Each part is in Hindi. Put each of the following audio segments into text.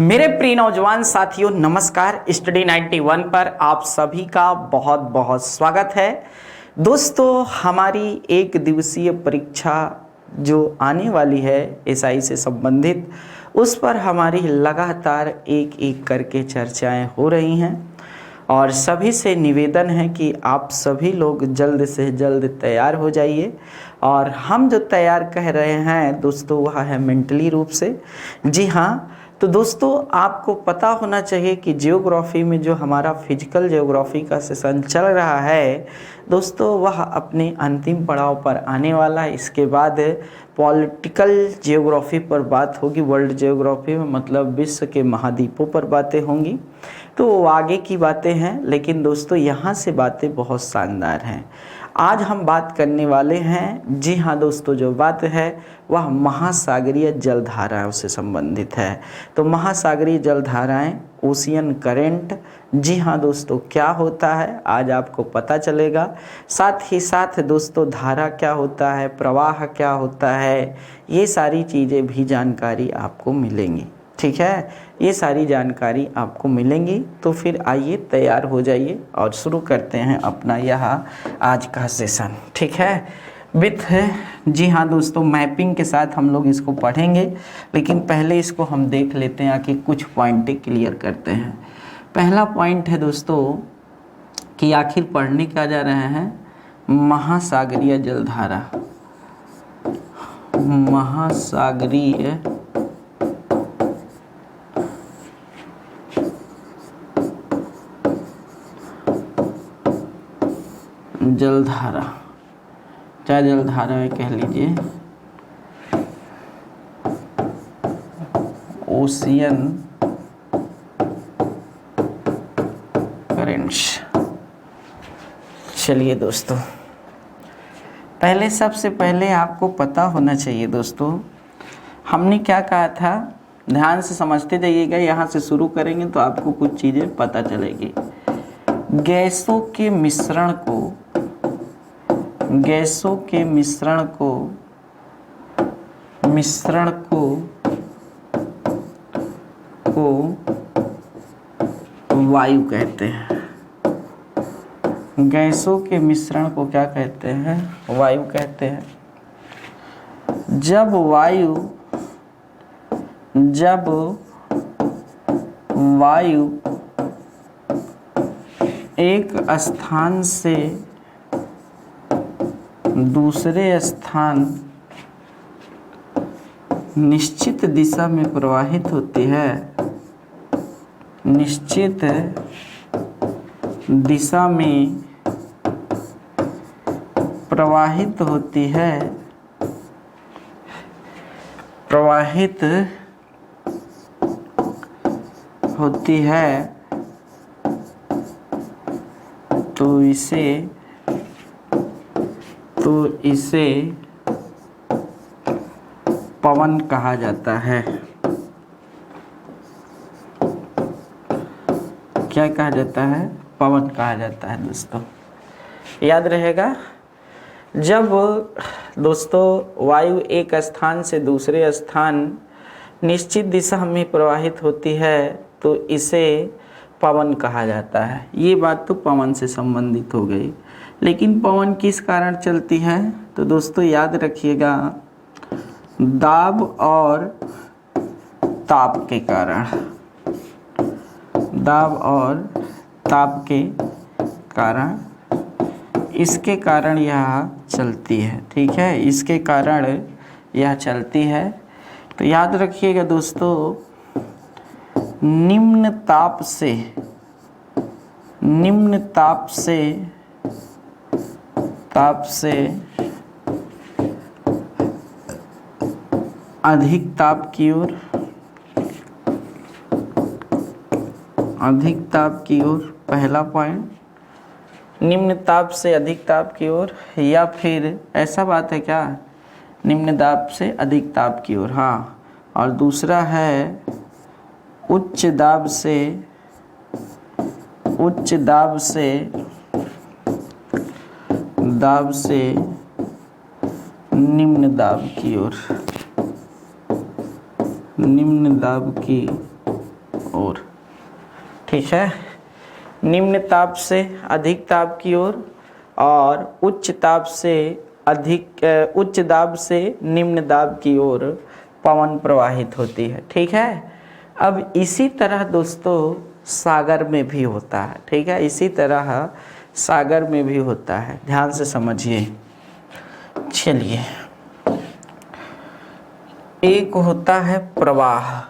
मेरे प्रिय नौजवान साथियों, नमस्कार। स्टडी 91 पर आप सभी का बहुत बहुत स्वागत है। दोस्तों, हमारी एक दिवसीय परीक्षा जो आने वाली है एसआई से संबंधित, उस पर हमारी लगातार एक एक करके चर्चाएं हो रही हैं और सभी से निवेदन है कि आप सभी लोग जल्द से जल्द तैयार हो जाइए। और हम जो तैयार कह रहे हैं दोस्तों, वह है मेंटली रूप से। जी हाँ, तो दोस्तों आपको पता होना चाहिए कि जियोग्राफी में जो हमारा फिजिकल जियोग्राफी का सेशन चल रहा है दोस्तों, वह अपने अंतिम पड़ाव पर आने वाला है। इसके बाद पॉलिटिकल जियोग्राफी पर बात होगी, वर्ल्ड जियोग्राफी में मतलब विश्व के महाद्वीपों पर बातें होंगी। तो वो आगे की बातें हैं, लेकिन दोस्तों यहाँ से बातें बहुत शानदार हैं। आज हम बात करने वाले हैं, जी हाँ दोस्तों, जो बात है वह महासागरीय जलधाराओं से संबंधित है। तो महासागरीय जलधाराएं, ओशियन करेंट, जी हाँ दोस्तों, क्या होता है आज आपको पता चलेगा। साथ ही साथ दोस्तों धारा क्या होता है, प्रवाह क्या होता है, ये सारी चीज़ें भी जानकारी आपको मिलेंगी। ठीक है, ये सारी जानकारी आपको मिलेंगी। तो फिर आइए तैयार हो जाइए और शुरू करते हैं अपना यह आज का सेशन। ठीक है, विथ जी हाँ दोस्तों, मैपिंग के साथ हम लोग इसको पढ़ेंगे, लेकिन पहले इसको हम देख लेते हैं कि कुछ पॉइंटें क्लियर करते हैं। पहला पॉइंट है दोस्तों कि आखिर पढ़ने क्या जा रहे हैं, महासागरीय जलधारा। महासागरीय जलधारा, चाहे जलधारा में कह लीजिए, ओशियन करेंट्स। चलिए दोस्तों, सबसे पहले आपको पता होना चाहिए दोस्तों, हमने क्या कहा था, ध्यान से समझते जाइएगा। यहाँ से शुरू करेंगे तो आपको कुछ चीज़ें पता चलेगी। गैसों के मिश्रण को वायु कहते हैं। गैसों के मिश्रण को क्या कहते हैं, वायु कहते हैं। जब वायु एक स्थान से दूसरे स्थान निश्चित दिशा में प्रवाहित होती है, निश्चित दिशा में प्रवाहित होती है, तो इसे पवन कहा जाता है। क्या कहा जाता है, पवन कहा जाता है दोस्तों, याद रहेगा। जब दोस्तों वायु एक स्थान से दूसरे स्थान निश्चित दिशा में प्रवाहित होती है तो इसे पवन कहा जाता है। ये बात तो पवन से संबंधित हो गई, लेकिन पवन किस कारण चलती है, तो दोस्तों याद रखिएगा, दाब और ताप के कारण। दाब और ताप के कारण, इसके कारण यह चलती है। ठीक है, इसके कारण यह चलती है। तो याद रखिएगा दोस्तों, निम्न ताप से अधिक ताप की ओर, पहला पॉइंट, निम्न ताप से अधिक ताप की ओर, या फिर ऐसा बात है क्या, निम्न दाब से अधिक ताप की ओर। हाँ, और दूसरा है उच्च दाब से निम्न दाब की ओर, निम्न दाब की ओर। ठीक है, निम्न ताप से अधिक ताप की ओर और उच्च दाब से निम्न दाब की ओर पवन प्रवाहित होती है। ठीक है, अब इसी तरह दोस्तों सागर में भी होता है। ठीक है, इसी तरह सागर में भी होता है, ध्यान से समझिए। चलिए, एक होता है प्रवाह।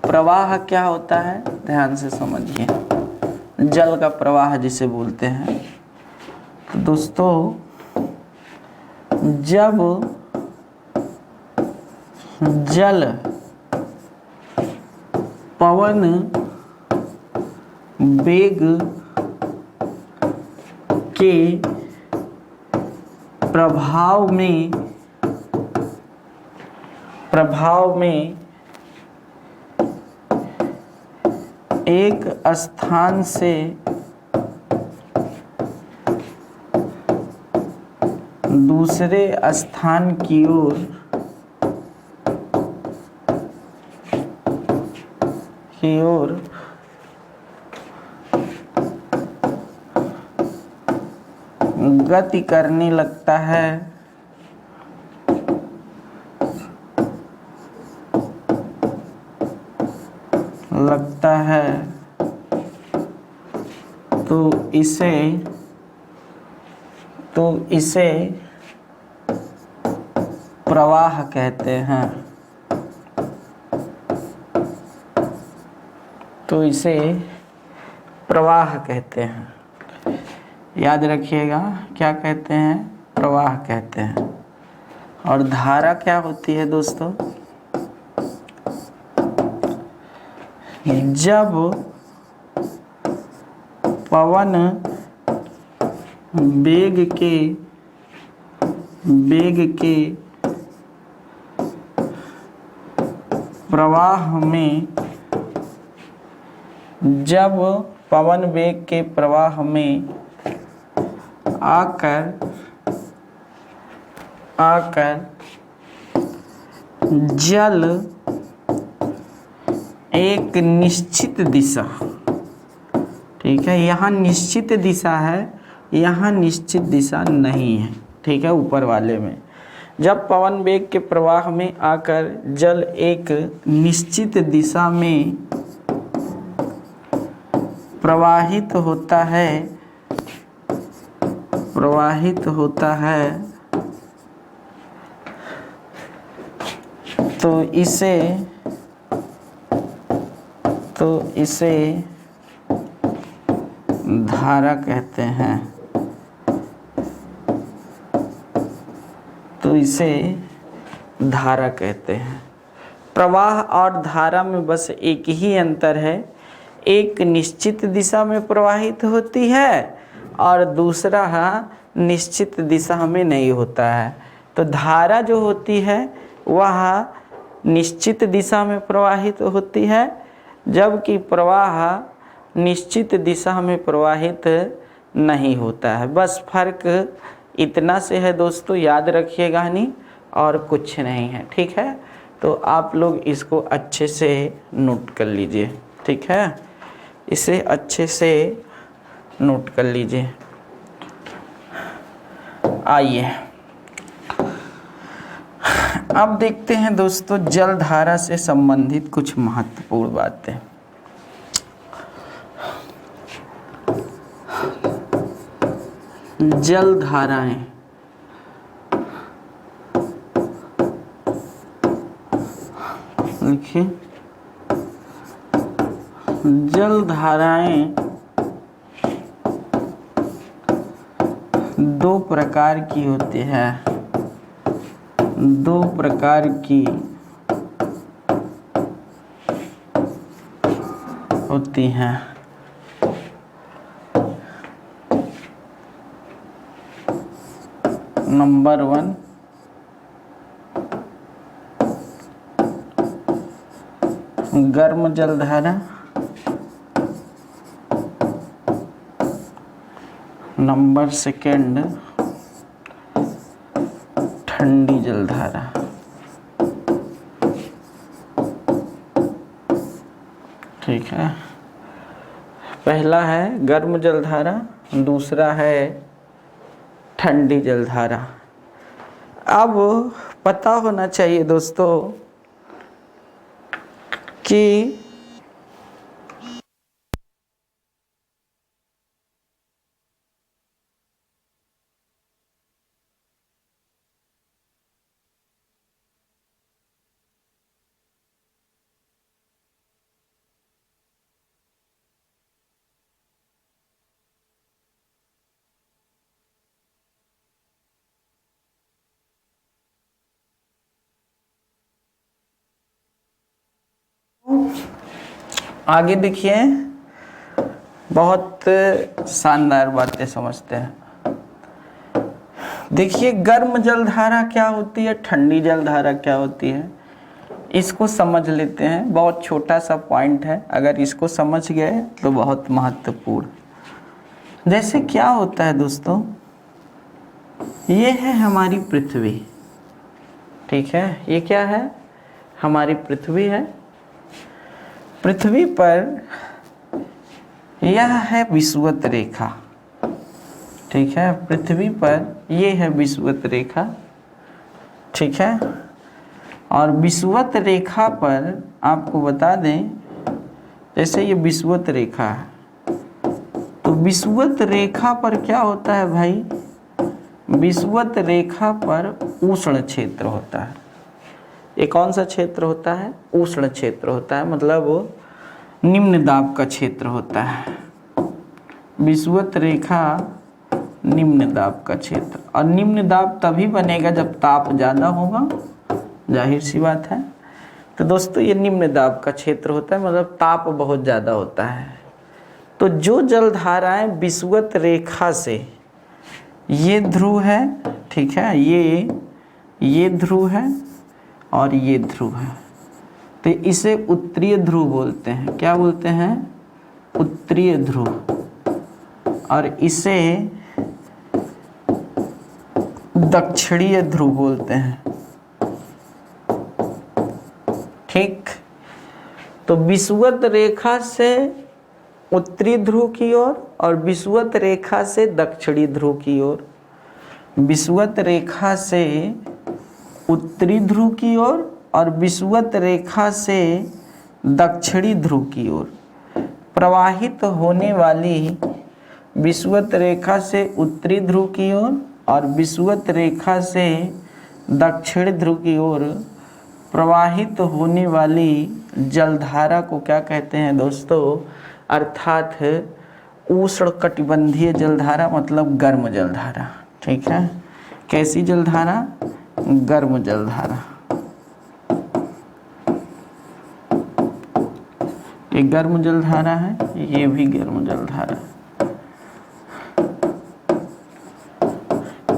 प्रवाह क्या होता है, ध्यान से समझिए। जल का प्रवाह जिसे बोलते हैं। तो दोस्तों जब जल पवन वेग के प्रभाव में एक स्थान से दूसरे स्थान की ओर गति करने लगता है, तो इसे प्रवाह कहते हैं। तो इसे प्रवाह कहते हैं। याद रखिएगा, क्या कहते हैं, प्रवाह कहते हैं। और धारा क्या होती है दोस्तों, जब पवन वेग के प्रवाह में आकर जल एक निश्चित दिशा, ठीक है, यहाँ निश्चित दिशा है, यहाँ निश्चित दिशा नहीं है। ठीक है, ऊपर वाले में जब पवन वेग के प्रवाह में आकर जल एक निश्चित दिशा में प्रवाहित होता है तो इसे धारा कहते हैं। प्रवाह और धारा में बस एक ही अंतर है, एक निश्चित दिशा में प्रवाहित होती है और दूसरा निश्चित दिशा में नहीं होता है। तो धारा जो होती है वह निश्चित दिशा में प्रवाहित होती है, जबकि प्रवाह निश्चित दिशा में प्रवाहित नहीं होता है। बस फर्क इतना से है दोस्तों, याद रखिएगा नहीं, और कुछ नहीं है। ठीक है, तो आप लोग इसको अच्छे से नोट कर लीजिए। ठीक है, इसे अच्छे से नोट कर लीजिए। आइए अब देखते हैं दोस्तों जल धारा से संबंधित कुछ महत्वपूर्ण बातें। जल धाराएं, देखिए जल धाराएं दो प्रकार की होती है, दो प्रकार की होती हैं। नंबर 1 गर्म जलधारा, नंबर 2 ठंडी जलधारा। ठीक है, पहला है गर्म जलधारा, दूसरा है ठंडी जलधारा। अब पता होना चाहिए दोस्तों कि आगे देखिए, बहुत शानदार बातें समझते हैं। देखिए गर्म जलधारा क्या होती है, ठंडी जलधारा क्या होती है, इसको समझ लेते हैं। बहुत छोटा सा पॉइंट है, अगर इसको समझ गए तो बहुत महत्वपूर्ण। जैसे क्या होता है दोस्तों, ये है हमारी पृथ्वी, ठीक है, ये क्या है, हमारी पृथ्वी है। पृथ्वी पर यह है विषुवत रेखा, ठीक है, पृथ्वी पर ये है विषुवत रेखा, ठीक है। और विषुवत रेखा पर आपको बता दें, जैसे ये विषुवत रेखा है, तो विषुवत रेखा पर क्या होता है भाई, विषुवत रेखा पर उष्ण क्षेत्र होता है। ये कौन सा क्षेत्र होता है, उष्ण क्षेत्र होता है, मतलब वो निम्न दाब का क्षेत्र होता है। विषुवत रेखा निम्न दाब का क्षेत्र, और निम्न दाब तभी बनेगा जब ताप ज़्यादा होगा, जाहिर सी बात है। तो दोस्तों ये निम्न दाब का क्षेत्र होता है, मतलब ताप बहुत ज़्यादा होता है। तो जो जलधाराएं विषुवत रेखा से, ये ध्रुव है, ठीक है, ये ध्रुव है और ये ध्रुव है, तो इसे उत्तरीय ध्रुव बोलते हैं। क्या बोलते हैं, उत्तरीय ध्रुव। और इसे दक्षिणीय ध्रुव बोलते हैं, ठीक। तो विषुवत रेखा से उत्तरी ध्रुव की ओर और विषुवत रेखा से दक्षिणी ध्रुव की ओर, विषुवत रेखा से उत्तरी ध्रुव की ओर और विषुवत रेखा से दक्षिणी ध्रुव की ओर प्रवाहित होने वाली, विषुवत रेखा से उत्तरी ध्रुव की ओर और विषुवत रेखा से दक्षिण ध्रुव की ओर प्रवाहित होने वाली जलधारा को क्या कहते हैं दोस्तों, अर्थात उष्णकटिबंधीय जलधारा, मतलब गर्म जलधारा, ठीक है। कैसी जलधारा, गर्म जलधारा। ये गर्म जलधारा है, ये भी गर्म जलधारा,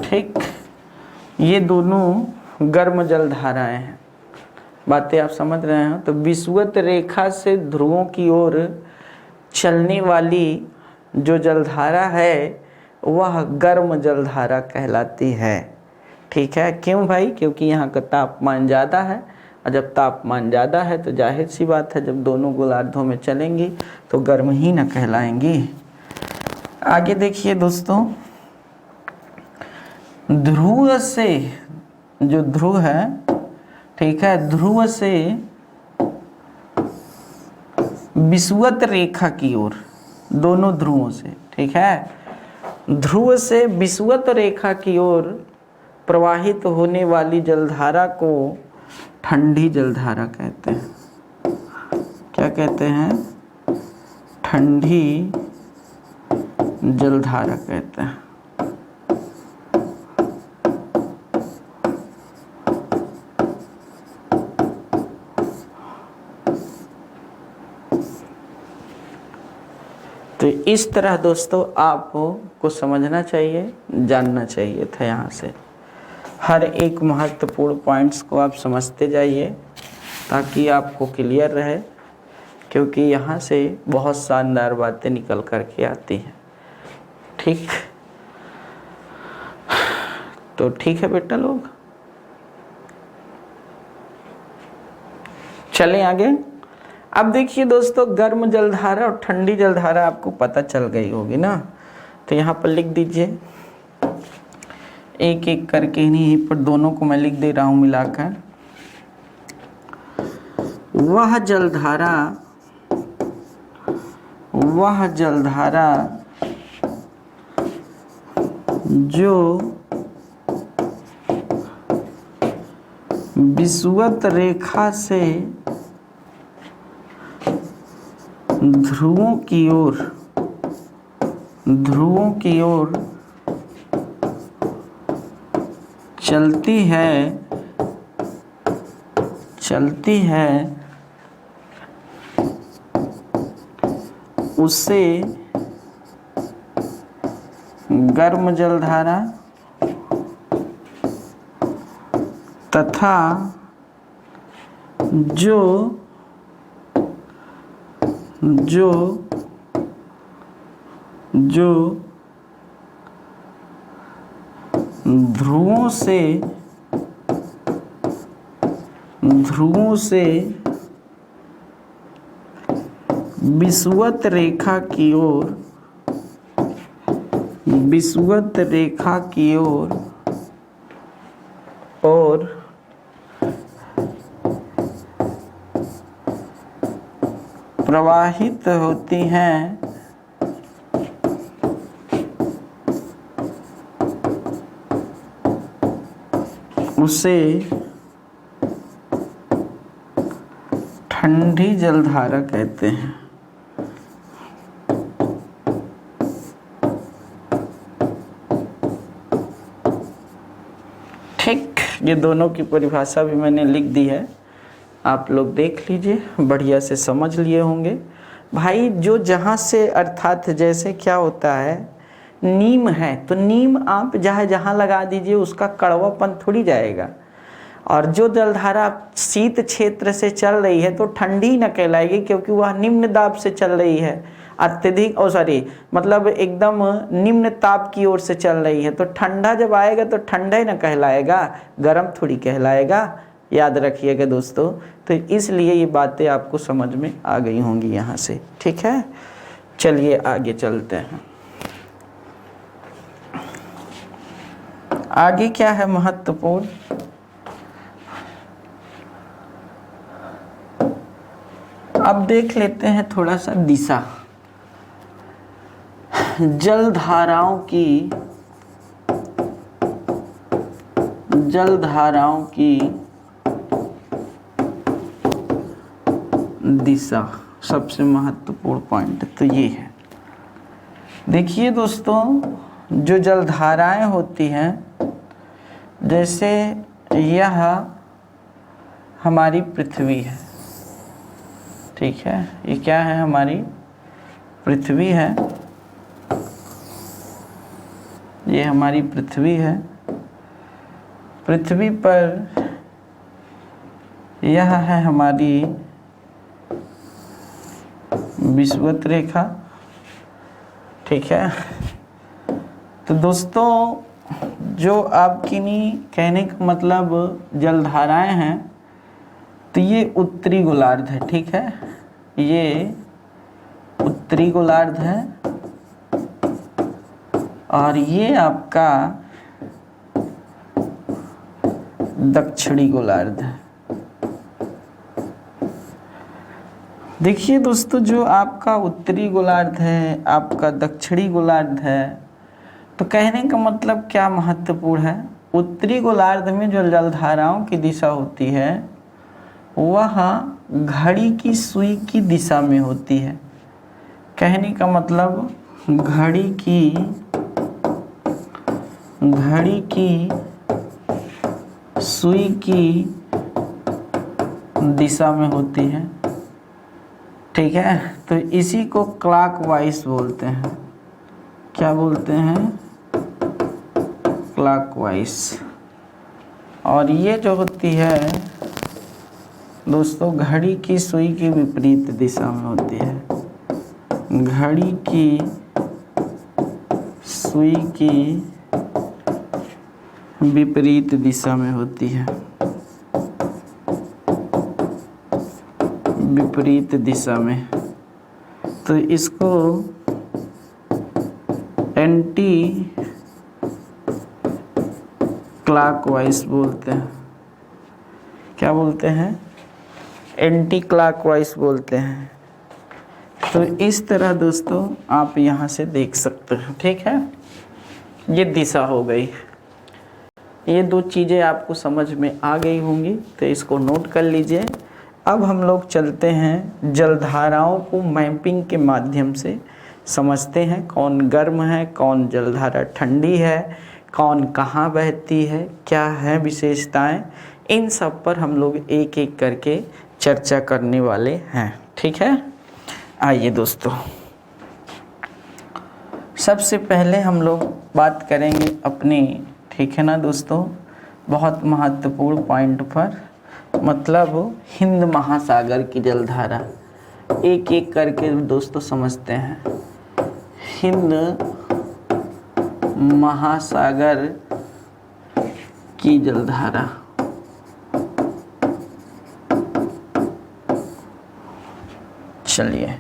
ठीक। ये दोनों गर्म जलधाराएं हैं, बातें आप समझ रहे हैं। तो विषुवत रेखा से ध्रुवों की ओर चलने वाली जो जलधारा है वह गर्म जलधारा कहलाती है, ठीक है। क्यों भाई, क्योंकि यहाँ का तापमान ज़्यादा है, और जब तापमान ज़्यादा है तो जाहिर सी बात है जब दोनों गोलार्धों में चलेंगी तो गर्म ही न कहलाएंगी। आगे देखिए दोस्तों, ध्रुव से, जो ध्रुव है, ठीक है, ध्रुव से विषुवत रेखा की ओर, दोनों ध्रुवों से, ठीक है, ध्रुव से विषुवत रेखा की ओर प्रवाहित होने वाली जलधारा को ठंडी जलधारा कहते हैं। क्या कहते हैं, ठंडी जलधारा कहते हैं। तो इस तरह दोस्तों आपको समझना चाहिए, जानना चाहिए था। यहाँ से हर एक महत्वपूर्ण पॉइंट्स को आप समझते जाइए ताकि आपको क्लियर रहे, क्योंकि यहाँ से बहुत शानदार बातें निकल कर के आती हैं, ठीक। तो ठीक है बेटा लोग, चलें आगे। अब देखिए दोस्तों, गर्म जलधारा और ठंडी जलधारा आपको पता चल गई होगी ना। तो यहाँ पर लिख दीजिए, एक एक करके इन्हीं पर दोनों को मैं लिख दे रहा हूँ मिलाकर। वह जलधारा जो विषुवत रेखा से ध्रुवों की ओर चलती है उसे गर्म जलधारा तथा जो ध्रुवों से विषुवत रेखा की ओर और प्रवाहित होती हैं, उसे ठंडी जलधारा कहते हैं। ठीक, ये दोनों की परिभाषा भी मैंने लिख दी है, आप लोग देख लीजिए, बढ़िया से समझ लिए होंगे भाई। जो जहाँ से, अर्थात जैसे क्या होता है, नीम है तो नीम आप जहाँ लगा दीजिए उसका कड़वापन थोड़ी जाएगा। और जो जलधारा शीत क्षेत्र से चल रही है तो ठंडी न कहलाएगी, क्योंकि वह निम्न दाब से चल रही है, अत्यधिक मतलब एकदम निम्न ताप की ओर से चल रही है। तो ठंडा जब आएगा तो ठंडा ही न कहलाएगा, गर्म थोड़ी कहलाएगा। याद रखिएगा दोस्तों। तो इसलिए ये बातें आपको समझ में आ गई होंगी यहाँ से, ठीक है। चलिए आगे चलते हैं। आगे क्या है महत्वपूर्ण, अब देख लेते हैं थोड़ा सा दिशा। जलधाराओं की दिशा सबसे महत्वपूर्ण पॉइंट तो ये है। देखिए दोस्तों, जो जलधाराएं होती हैं, जैसे यह हमारी पृथ्वी है, ठीक है, ये क्या है, हमारी पृथ्वी है, ये हमारी पृथ्वी है। पृथ्वी पर यह है हमारी विषुवत रेखा, ठीक है। तो दोस्तों, जो आपकी कहने का मतलब जलधाराएं हैं, तो ये उत्तरी गोलार्ध है, ठीक है, ये उत्तरी गोलार्ध है और ये आपका दक्षिणी गोलार्ध है। देखिए दोस्तों, जो आपका उत्तरी गोलार्ध है, आपका दक्षिणी गोलार्ध है, तो कहने का मतलब क्या महत्वपूर्ण है, उत्तरी गोलार्ध में जो जलधाराओं की दिशा होती है वह घड़ी की सुई की दिशा में होती है। कहने का मतलब घड़ी की सुई की दिशा में होती है, ठीक है। तो इसी को क्लॉकवाइज बोलते हैं। क्या बोलते हैं? क्लॉकवाइज। और ये जो होती है दोस्तों, घड़ी की सुई की विपरीत दिशा में होती है। घड़ी की सुई की विपरीत दिशा में होती है। विपरीत दिशा में, तो इसको एंटी क्लॉकवाइज बोलते हैं। क्या बोलते हैं? एंटी क्लॉकवाइज बोलते हैं। तो इस तरह दोस्तों आप यहाँ से देख सकते हैं। ठीक है, ये दिशा हो गई। ये दो चीज़ें आपको समझ में आ गई होंगी, तो इसको नोट कर लीजिए। अब हम लोग चलते हैं जलधाराओं को मैपिंग के माध्यम से समझते हैं, कौन गर्म है, कौन जलधारा ठंडी है, कौन कहाँ बहती है, क्या है विशेषताएं। इन सब पर हम लोग एक एक करके चर्चा करने वाले हैं। ठीक है, आइए दोस्तों, सबसे पहले हम लोग बात करेंगे अपनी, ठीक है ना दोस्तों, बहुत महत्वपूर्ण पॉइंट पर, मतलब हिंद महासागर की जलधारा। एक एक करके दोस्तों समझते हैं। हिंद महासागर की जलधारा। चलिए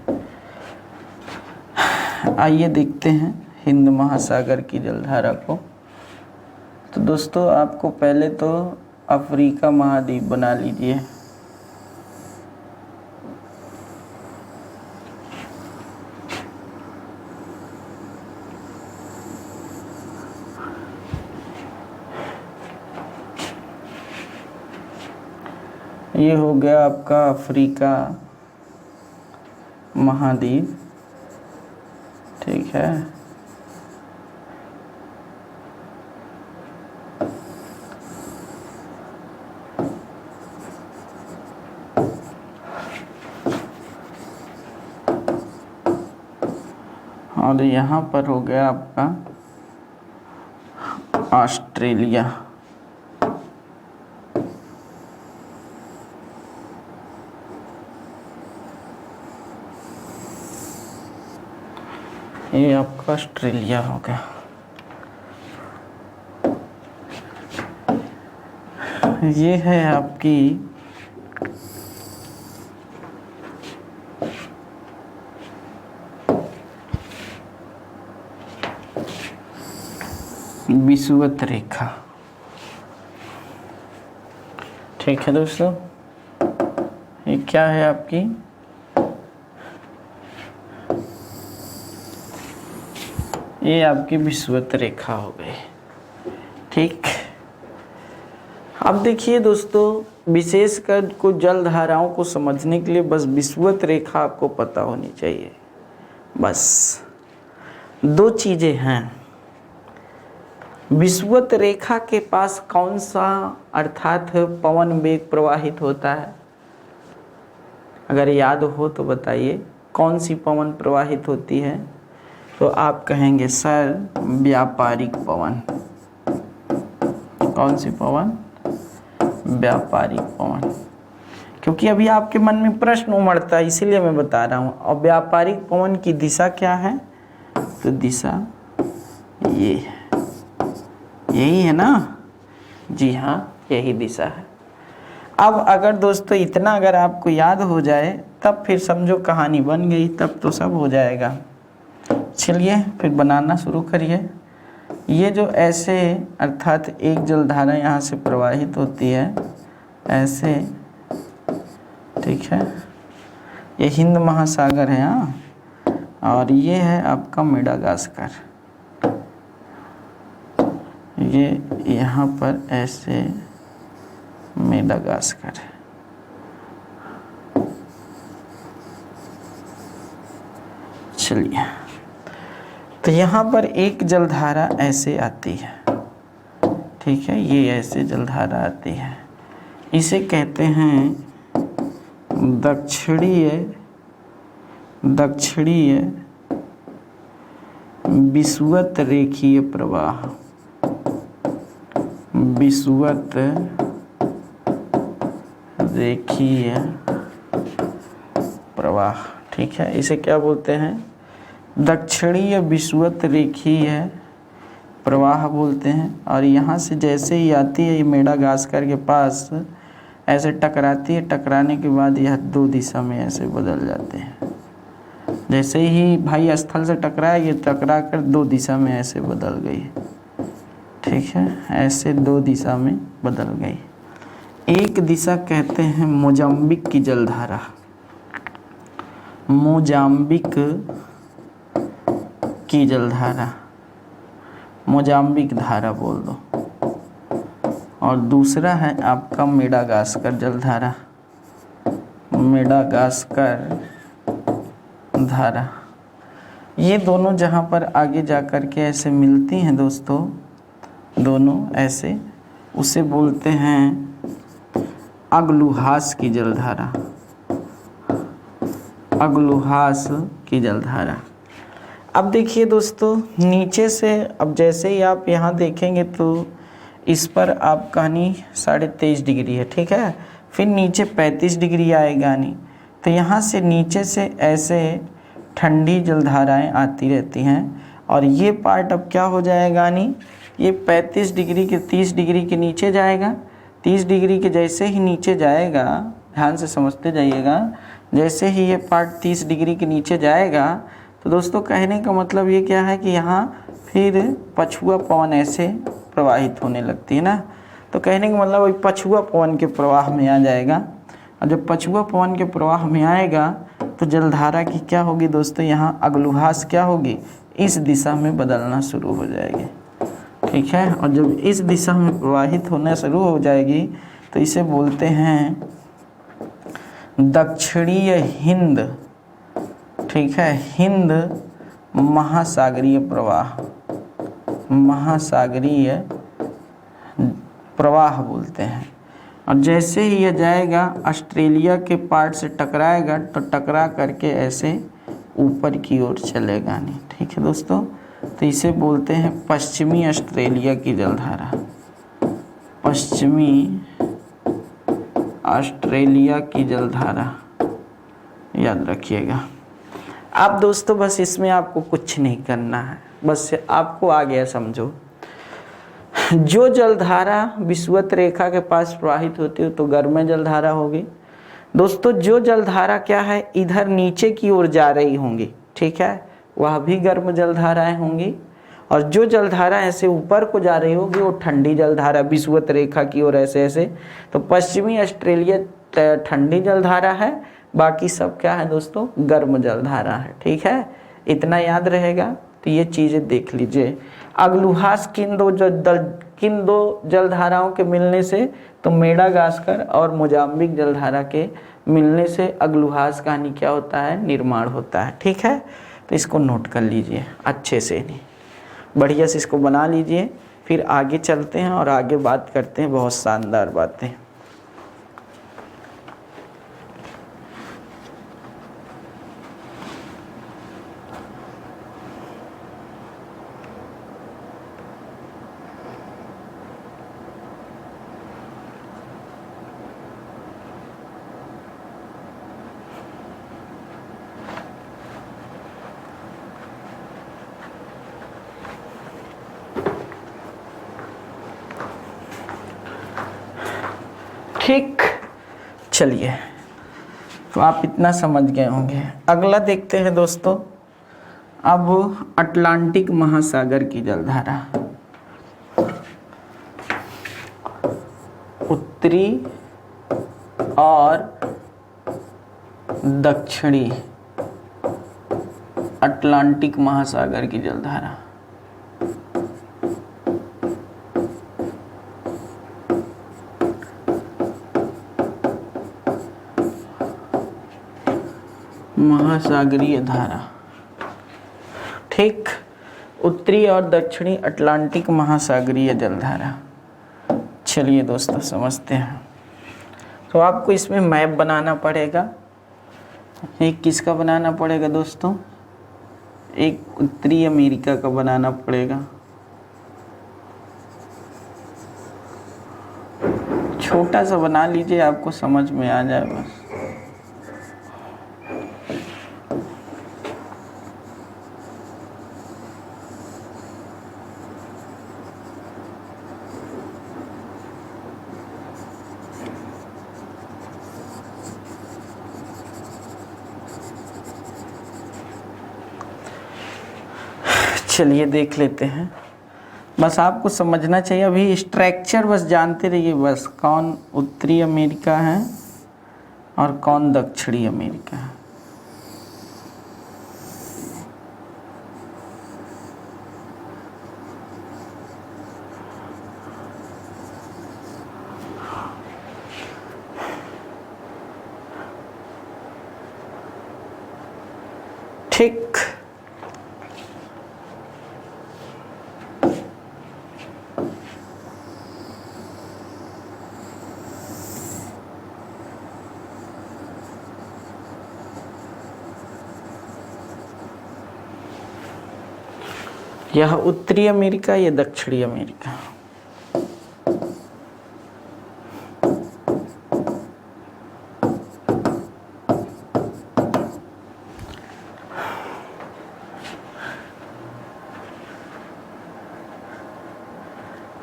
आइए देखते हैं हिंद महासागर की जलधारा को। तो दोस्तों आपको पहले तो अफ्रीका महाद्वीप बना लीजिए। ये हो गया आपका अफ्रीका महाद्वीप। ठीक है, और यहाँ पर हो गया आपका ऑस्ट्रेलिया। ये आपका ऑस्ट्रेलिया हो गया। ये है आपकी विषुवत रेखा। ठीक है दोस्तों, ये क्या है आपकी? ये आपकी विषुवत रेखा हो गई। ठीक, अब देखिए दोस्तों, विशेषकर को जलधाराओं को समझने के लिए बस विषुवत रेखा आपको पता होनी चाहिए। बस दो चीजें हैं। विषुवत रेखा के पास कौन सा अर्थात पवन वेग प्रवाहित होता है? अगर याद हो तो बताइए, कौन सी पवन प्रवाहित होती है? तो आप कहेंगे सर व्यापारिक पवन। कौन सी पवन? व्यापारिक पवन। क्योंकि अभी आपके मन में प्रश्न उमड़ता है, इसीलिए मैं बता रहा हूँ। और व्यापारिक पवन की दिशा क्या है? तो दिशा ये है, यही है ना? जी हाँ, यही दिशा है। अब अगर दोस्तों इतना अगर आपको याद हो जाए तब फिर समझो कहानी बन गई, तब तो सब हो जाएगा। चलिए फिर बनाना शुरू करिए। ये जो ऐसे अर्थात एक जलधारा यहाँ से प्रवाहित होती है ऐसे, ठीक है, ये हिंद महासागर है हाँ, और ये है आपका मेडागास्कर। ये यहाँ पर ऐसे मेडागास्कर है। चलिए, तो यहाँ पर एक जलधारा ऐसे आती है, ठीक है, ये ऐसे जलधारा आती है। इसे कहते हैं दक्षिणीय विषुवत रेखीय प्रवाह। विषुवत रेखीय प्रवाह, ठीक है, इसे क्या बोलते हैं? दक्षिणीय विषुवत रेखीय प्रवाह बोलते हैं। और यहाँ से जैसे ही आती है ये मेडागास्कर के पास ऐसे टकराती है, टकराने के बाद यह दो दिशा में ऐसे बदल जाते हैं। जैसे ही भाई स्थल से टकराया, ये टकरा कर दो दिशा में ऐसे बदल गई, ठीक है, ऐसे दो दिशा में बदल गई। एक दिशा कहते हैं मोजाम्बिक की जलधारा, मोजाम्बिक की जलधारा, मोजाम्बिक धारा बोल दो। और दूसरा है आपका मेडागास्कर जलधारा, मेडागास्कर धारा। ये दोनों जहाँ पर आगे जा कर के ऐसे मिलती हैं दोस्तों, दोनों ऐसे, उसे बोलते हैं अग्लुहास की जलधारा, अग्लुहास की जलधारा। अब देखिए दोस्तों, नीचे से अब जैसे ही आप यहाँ देखेंगे तो इस पर आप कहानी 23.5 डिग्री है, ठीक है, फिर नीचे 35 डिग्री आएगा नहीं, तो यहाँ से नीचे से ऐसे ठंडी जलधाराएं आती रहती हैं। और ये पार्ट अब क्या हो जाएगा नहीं, ये 35 डिग्री के 30 डिग्री के नीचे जाएगा। 30 डिग्री के जैसे ही नीचे जाएगा, ध्यान से समझते जाइएगा, जैसे ही ये पार्ट 30 डिग्री के नीचे जाएगा तो दोस्तों कहने का मतलब ये क्या है कि यहाँ फिर पछुआ पवन ऐसे प्रवाहित होने लगती है ना। तो कहने का मतलब वही पछुआ पवन के प्रवाह में आ जाएगा। और जब पछुआ पवन के प्रवाह में आएगा तो जलधारा की क्या होगी दोस्तों, यहाँ अग्लुहास क्या होगी, इस दिशा में बदलना शुरू हो जाएगी, ठीक है। और जब इस दिशा में प्रवाहित होना शुरू हो जाएगी तो इसे बोलते हैं दक्षिणीय हिंद, ठीक है, हिंद महासागरीय प्रवाह, महासागरीय प्रवाह बोलते हैं। और जैसे ही यह जाएगा ऑस्ट्रेलिया के पार्ट से टकराएगा तो टकरा करके ऐसे ऊपर की ओर चलेगा नहीं, ठीक है दोस्तों। तो इसे बोलते हैं पश्चिमी ऑस्ट्रेलिया की जलधारा, पश्चिमी ऑस्ट्रेलिया की जलधारा, याद रखिएगा। आप दोस्तों बस इसमें आपको कुछ नहीं करना है, बस आपको आ गया समझो। जो जलधारा विषुवत रेखा के पास प्रवाहित होती है तो गर्म जलधारा होगी दोस्तों। जो जलधारा क्या है इधर नीचे की ओर जा रही होंगी, ठीक है, वह भी गर्म जलधाराएं होंगी। और जो जलधारा ऐसे ऊपर को जा रही होगी वो ठंडी जलधारा विषुवत रेखा की ओर ऐसे ऐसे। तो पश्चिमी ऑस्ट्रेलिया ठंडी जलधारा है, बाकी सब क्या है दोस्तों, गर्म जलधारा है, ठीक है। इतना याद रहेगा तो ये चीज़ें देख लीजिए। अग्लुहास किन दो जलधाराओं के मिलने से, तो मेडागास्कर और मोजाम्बिक जलधारा के मिलने से अग्लुहास कहानी क्या होता है, निर्माण होता है, ठीक है। तो इसको नोट कर लीजिए अच्छे से, नहीं बढ़िया से इसको बना लीजिए। फिर आगे चलते हैं और आगे बात करते हैं बहुत शानदार बातें। ठीक, चलिए, तो आप इतना समझ गए होंगे। अगला देखते हैं दोस्तों, अब अटलांटिक महासागर की जलधारा, उत्तरी और दक्षिणी अटलांटिक महासागर की जलधारा। महासागरीय धारा, ठीक, उत्तरी और दक्षिणी अटलांटिक महासागरीय जलधारा। चलिए दोस्तों समझते हैं। तो आपको इसमें मैप बनाना पड़ेगा। एक किसका बनाना पड़ेगा दोस्तों, एक उत्तरी अमेरिका का बनाना पड़ेगा। छोटा सा बना लीजिए, आपको समझ में आ जाए बस। चलिए देख लेते हैं। बस आपको समझना चाहिए, अभी स्ट्रक्चर बस जानते रहिए, बस कौन उत्तरी अमेरिका है और कौन दक्षिणी अमेरिका है। ठीक, यह उत्तरी अमेरिका, यह दक्षिणी अमेरिका।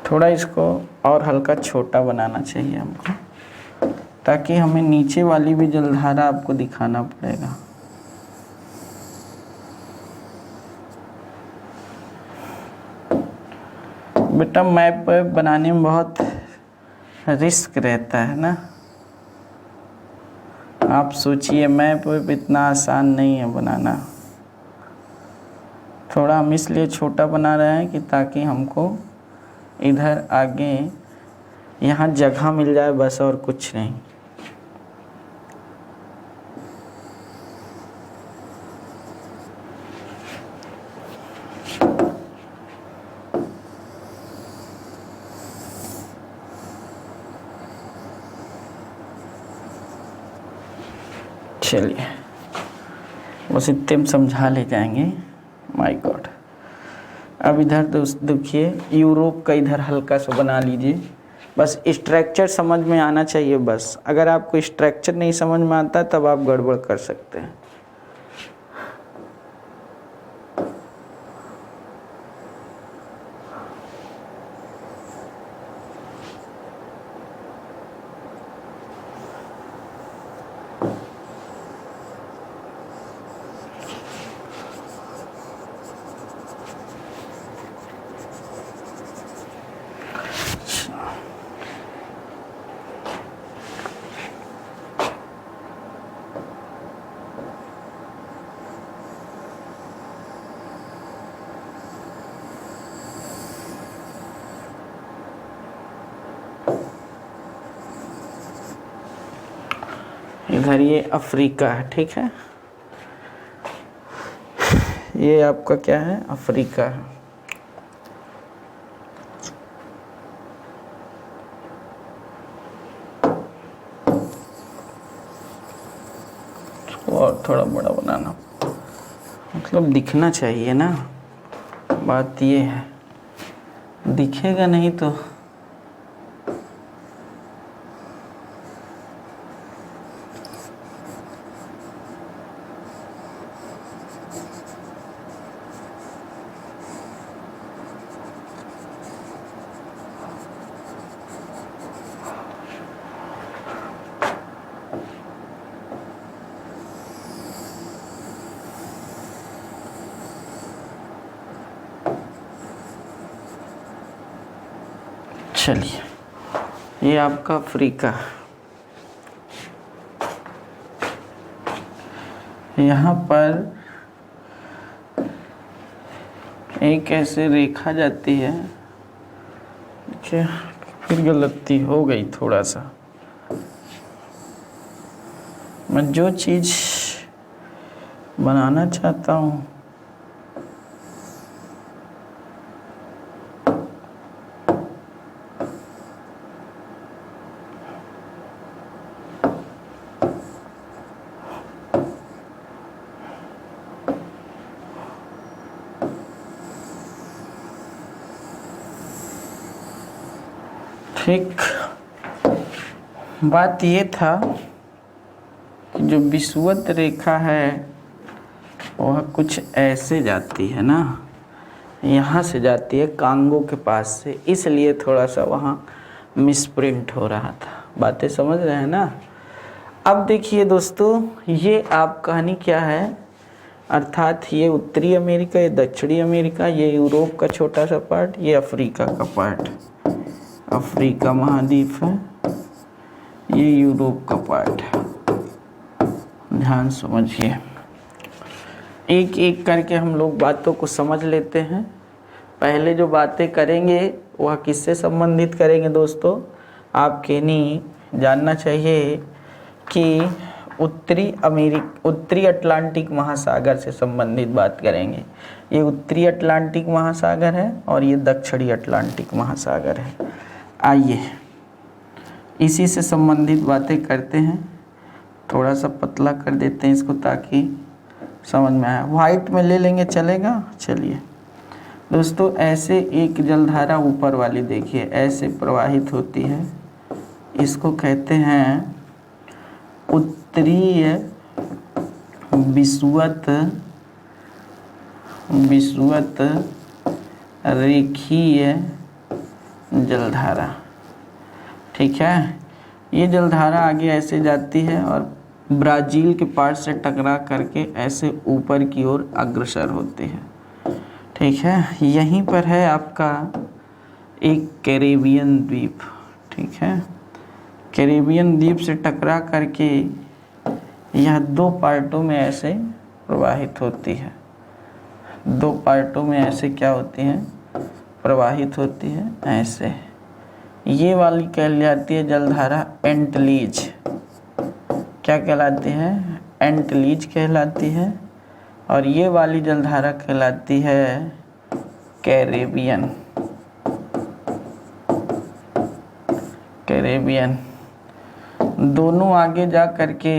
थोड़ा इसको और हल्का छोटा बनाना चाहिए हमको, ताकि हमें नीचे वाली भी जलधारा आपको दिखाना पड़ेगा। बेटा मैप बनाने में बहुत रिस्क रहता है ना। आप सोचिए मैप इतना आसान नहीं है बनाना। थोड़ा हम इसलिए छोटा बना रहे हैं कि ताकि हमको इधर आगे यहाँ जगह मिल जाए, बस और कुछ नहीं। चलिए बस इतने में समझा ले जाएंगे। My God. अब इधर देखिए यूरोप का इधर हल्का सा बना लीजिए, बस स्ट्रक्चर समझ में आना चाहिए। बस अगर आपको स्ट्रक्चर नहीं समझ में आता तब आप गड़बड़ कर सकते हैं। इधर ये अफ्रीका है, ठीक है। ये आपका क्या है, अफ्रीका है। और थोड़ा बड़ा बनाना, मतलब दिखना चाहिए ना। बात ये है, दिखेगा नहीं तो चलिए ये आपका अफ्रीका। यहाँ पर एक ऐसे रेखा जाती है, देखिए फिर गलती हो गई थोड़ा सा। मैं जो चीज़ बनाना चाहता हूँ ठीक। बात ये था कि जो विषुवत रेखा है वह कुछ ऐसे जाती है ना, यहाँ से जाती है कांगो के पास से, इसलिए थोड़ा सा वहाँ मिसप्रिंट हो रहा था। बातें समझ रहे हैं ना। अब देखिए दोस्तों, ये आप कहानी क्या है, अर्थात ये उत्तरी अमेरिका, ये दक्षिणी अमेरिका, ये यूरोप का छोटा सा पार्ट, ये अफ्रीका का पार्ट, अफ्रीका महाद्वीप है, ये यूरोप का पार्ट है। ध्यान समझिए, एक एक करके हम लोग बातों को समझ लेते हैं। पहले जो बातें करेंगे वह किससे संबंधित करेंगे दोस्तों? आपके नहीं जानना चाहिए कि उत्तरी अटलांटिक महासागर से संबंधित बात करेंगे। ये उत्तरी अटलांटिक महासागर है और ये दक्षिणी अटलांटिक महासागर है। आइए इसी से संबंधित बातें करते हैं। थोड़ा सा पतला कर देते हैं इसको ताकि समझ में आए। वाइट में ले लेंगे, चलेगा? चलिए दोस्तों, ऐसे एक जलधारा ऊपर वाली देखिए ऐसे प्रवाहित होती है, इसको कहते हैं उत्तरीय विषुवत रेखीय जलधारा। ठीक है, ये जलधारा आगे ऐसे जाती है और ब्राज़ील के पार्ट से टकरा करके ऐसे ऊपर की ओर अग्रसर होती है। ठीक है, यहीं पर है आपका एक कैरेबियन द्वीप। ठीक है, कैरेबियन द्वीप से टकरा करके यह दो पार्टों में ऐसे प्रवाहित होती है। दो पार्टों में ऐसे क्या होती हैं? प्रवाहित होती है ऐसे। ये वाली कहलाती है जलधारा एंटलीज। क्या कहलाती है? एंटलीज कहलाती है। और ये वाली जलधारा कहलाती है कैरेबियन। दोनों आगे जा करके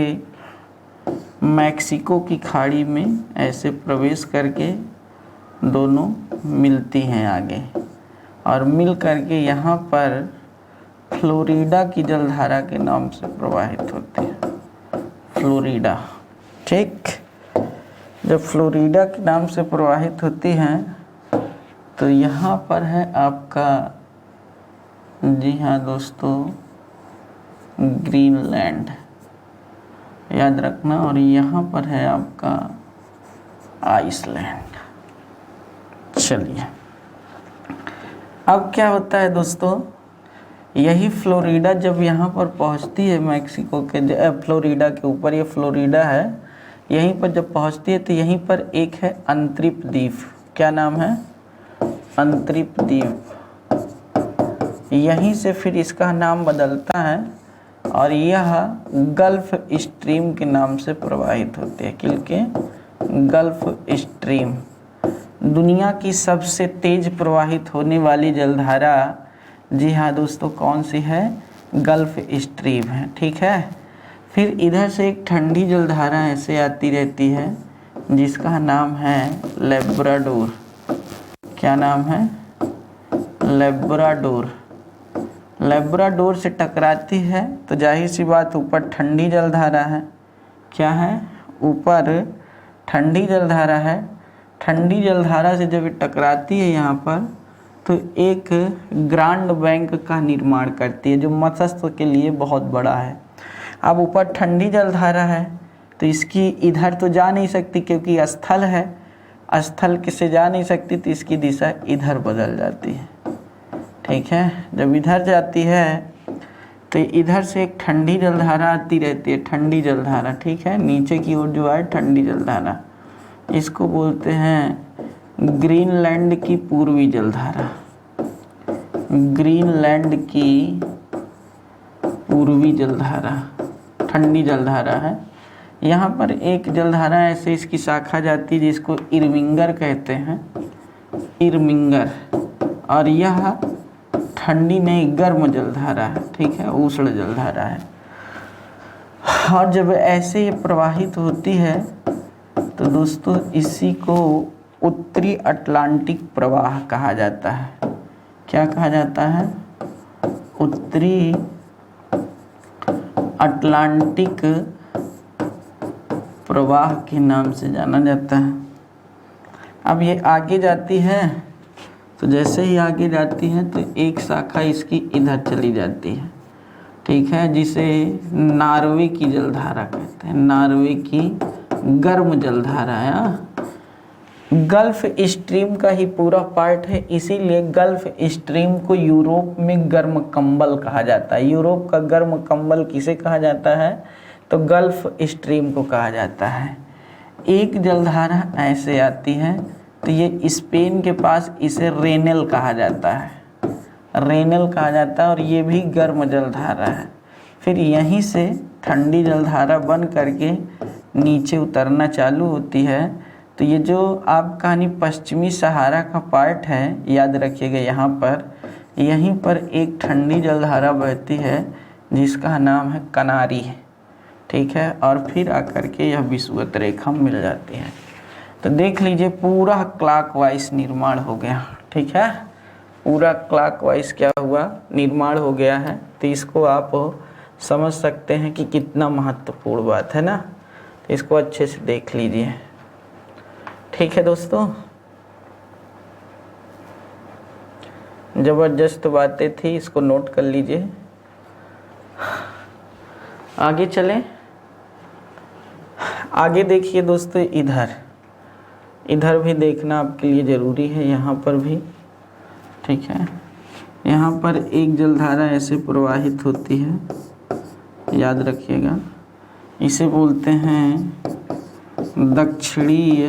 मैक्सिको की खाड़ी में ऐसे प्रवेश करके दोनों मिलती हैं आगे, और मिल करके यहाँ पर फ्लोरिडा की जलधारा के नाम से प्रवाहित होती है। फ्लोरिडा। ठीक, जब फ्लोरिडा के नाम से प्रवाहित होती हैं तो यहाँ पर है आपका, जी हाँ दोस्तों, ग्रीनलैंड, याद रखना, और यहाँ पर है आपका आइसलैंड। चलिए, अब क्या होता है दोस्तों, यही फ्लोरिडा जब यहाँ पर पहुँचती है मैक्सिको के फ्लोरिडा के ऊपर, ये फ्लोरिडा है, यहीं पर जब पहुँचती है तो यहीं पर एक है अंतरिप द्वीप। क्या नाम है? अंतरिप द्वीप। यहीं से फिर इसका नाम बदलता है और यह गल्फ स्ट्रीम के नाम से प्रवाहित होती है। किसके? Gulf stream. दुनिया की सबसे तेज प्रवाहित होने वाली जलधारा, जी हाँ दोस्तों, कौन सी है? गल्फ स्ट्रीम है। ठीक है, फिर इधर से एक ठंडी जलधारा ऐसे आती रहती है जिसका नाम है लेब्राडोर। क्या नाम है? लेब्राडोर। लेब्राडोर से टकराती है तो जाहिर सी बात ऊपर ठंडी जलधारा है। क्या है? ऊपर ठंडी जलधारा है। ठंडी जलधारा से जब ये टकराती है यहाँ पर तो एक ग्रांड बैंक का निर्माण करती है जो मत्स्य के लिए बहुत बड़ा है। अब ऊपर ठंडी जलधारा है तो इसकी इधर तो जा नहीं सकती क्योंकि स्थल है, स्थल से जा नहीं सकती तो इसकी दिशा इधर बदल जाती है। ठीक है, जब इधर जाती है तो इधर से एक ठंडी जलधारा आती रहती है, ठंडी जलधारा। ठीक है, नीचे की ओर जो है ठंडी जलधारा, इसको बोलते हैं ग्रीनलैंड की पूर्वी जलधारा। ग्रीनलैंड की पूर्वी जलधारा ठंडी जलधारा है। यहाँ पर एक जलधारा ऐसे इसकी शाखा जाती है जिसको इरमिंगर कहते हैं, इरमिंगर, और यह ठंडी नहीं गर्म जलधारा है। ठीक है, उष्ण जलधारा है। और जब ऐसे ये प्रवाहित होती है तो दोस्तों इसी को उत्तरी अटलांटिक प्रवाह कहा जाता है। क्या कहा जाता है? उत्तरी अटलांटिक प्रवाह के नाम से जाना जाता है। अब ये आगे जाती है तो जैसे ही आगे जाती है तो एक शाखा इसकी इधर चली जाती है। ठीक है, जिसे नॉर्वे की जलधारा कहते हैं, नॉर्वे की गर्म जलधारा है। गल्फ स्ट्रीम का ही पूरा पार्ट है, इसीलिए गल्फ स्ट्रीम को यूरोप में गर्म कंबल कहा जाता है। यूरोप का गर्म कंबल किसे कहा जाता है? तो गल्फ स्ट्रीम को कहा जाता है। एक जलधारा ऐसे आती है, तो ये स्पेन के पास इसे रेनेल कहा जाता है, रेनेल कहा जाता है, और ये भी गर्म जलधारा है। फिर यहीं से ठंडी जलधारा बन करके नीचे उतरना चालू होती है। तो ये जो आपका पश्चिमी सहारा का पार्ट है, याद रखिएगा यहाँ पर, यहीं पर एक ठंडी जलधारा बहती है जिसका नाम है कनारी, ठीक है। और फिर आकर के यह विषुवत रेखा मिल जाती है। तो देख लीजिए पूरा क्लॉकवाइज निर्माण हो गया, ठीक है। पूरा क्लॉकवाइज क्या हुआ, निर्माण हो गया है। तो इसको आप समझ सकते हैं कि कितना महत्वपूर्ण बात है ना। तो इसको अच्छे से देख लीजिए, ठीक है दोस्तों। जबरदस्त बातें थी, इसको नोट कर लीजिए। आगे चलें। आगे देखिए दोस्तों, इधर भी देखना आपके लिए ज़रूरी है, यहाँ पर भी, ठीक है। यहाँ पर एक जलधारा ऐसे प्रवाहित होती है, याद रखिएगा। इसे बोलते हैं दक्षिणीय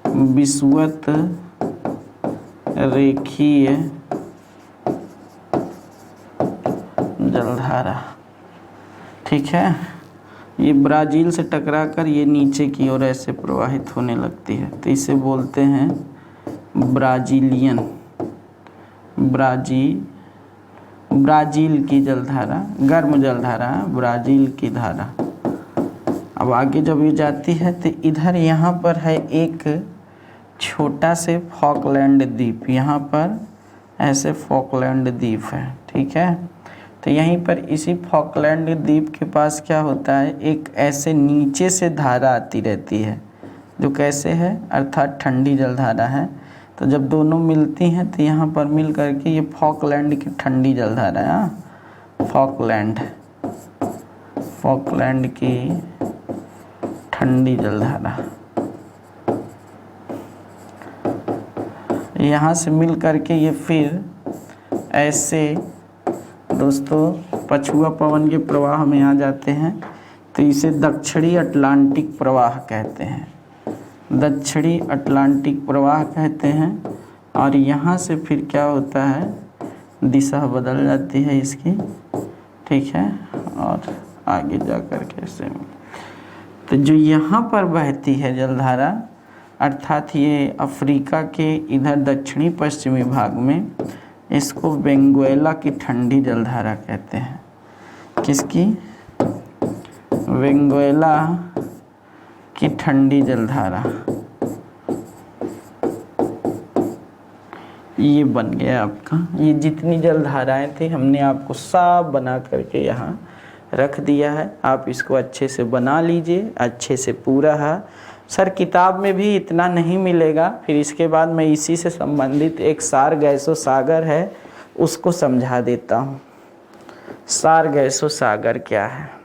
विषुवत रेखीय जलधारा, ठीक है। ये ब्राज़ील से टकराकर ये नीचे की ओर ऐसे प्रवाहित होने लगती है, तो इसे बोलते हैं ब्राज़ील की जलधारा, गर्म जलधारा, ब्राज़ील की धारा। अब आगे जब ये जाती है तो इधर यहाँ पर है एक छोटा से फॉकलैंड द्वीप, यहाँ पर ऐसे फॉकलैंड द्वीप है, ठीक है। तो यहीं पर इसी फॉकलैंड द्वीप के पास क्या होता है, एक ऐसे नीचे से धारा आती रहती है जो कैसे है, अर्थात ठंडी जलधारा है। तो जब दोनों मिलती हैं तो यहाँ पर मिल करके ये फॉकलैंड की ठंडी जलधारा है, फॉकलैंड की ठंडी जलधारा। यहाँ से मिल करके ये फिर ऐसे दोस्तों पछुआ पवन के प्रवाह में आ जाते हैं। तो इसे दक्षिणी अटलांटिक प्रवाह कहते हैं, दक्षिणी अटलांटिक प्रवाह कहते हैं। और यहाँ से फिर क्या होता है, दिशा बदल जाती है इसकी, ठीक है। और आगे जा कर के ऐसे, तो जो यहाँ पर बहती है जलधारा, अर्थात ये अफ्रीका के इधर दक्षिणी पश्चिमी भाग में, इसको वेनेजुएला की ठंडी जलधारा कहते हैं। किसकी? वेनेजुएला की ठंडी जलधारा। ये बन गया आपका, ये जितनी जलधाराएं थी हमने आपको सब बना करके यहाँ रख दिया है। आप इसको अच्छे से बना लीजिए, अच्छे से पूरा है। सर किताब में भी इतना नहीं मिलेगा, फिर इसके बाद मैं इसी से संबंधित एक सार गैसो सागर है उसको समझा देता हूँ। सार गैसो सागर क्या है?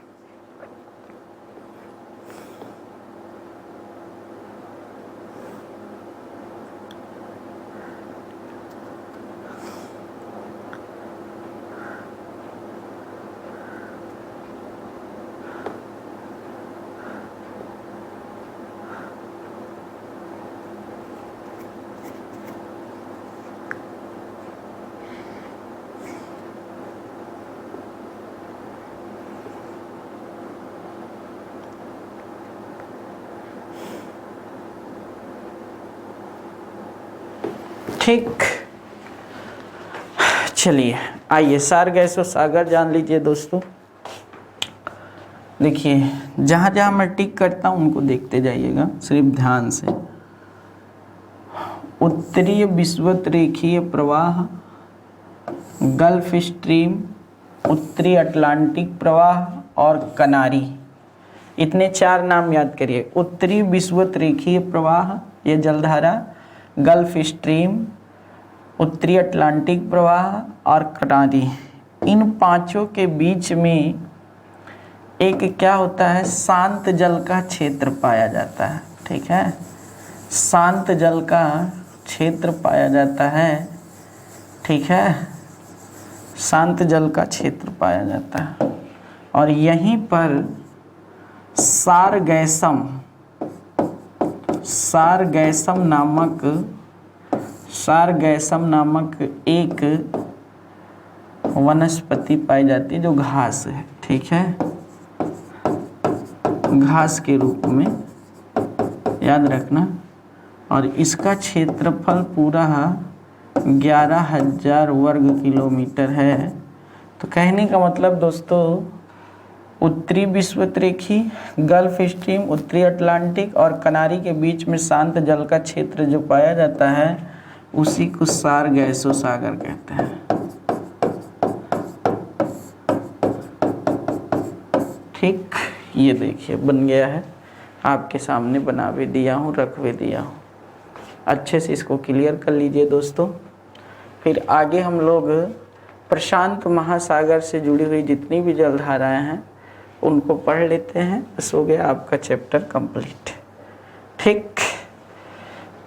ठीक, चलिए आइए सार गैसो सागर जान लीजिए दोस्तों। देखिए जहाँ जहाँ मैं टिक करता हूँ उनको देखते जाइएगा सिर्फ ध्यान से। उत्तरीय विषुवत रेखीय प्रवाह, गल्फ स्ट्रीम, उत्तरी अटलांटिक प्रवाह और कनारी, इतने चार नाम याद करिए। उत्तरी विषुवत रेखीय प्रवाह ये जलधारा, गल्फ स्ट्रीम, उत्तरी अटलांटिक प्रवाह और कनारी, इन पांचों के बीच में एक क्या होता है, शांत जल का क्षेत्र पाया जाता है। ठीक है, शांत जल का क्षेत्र पाया जाता है। ठीक है, शांत जल का क्षेत्र पाया जाता है और यहीं पर सारगैसम नामक एक वनस्पति पाई जाती है जो घास है। ठीक है, घास के रूप में याद रखना। और इसका क्षेत्रफल पूरा 11,000 वर्ग किलोमीटर है। तो कहने का मतलब दोस्तों, उत्तरी विषुवतरेखी, गल्फ स्ट्रीम, उत्तरी अटलांटिक और कनारी के बीच में शांत जल का क्षेत्र जो पाया जाता है उसी को सारगैसो सागर कहते हैं। ठीक, ये देखिए बन गया है, आपके सामने बना भी दिया हूँ, रख भी दिया हूँ। अच्छे से इसको क्लियर कर लीजिए दोस्तों। फिर आगे हम लोग प्रशांत महासागर से जुड़ी हुई जितनी भी जलधाराएं हैं उनको पढ़ लेते हैं। बस हो गया आपका चैप्टर कंप्लीट। ठीक,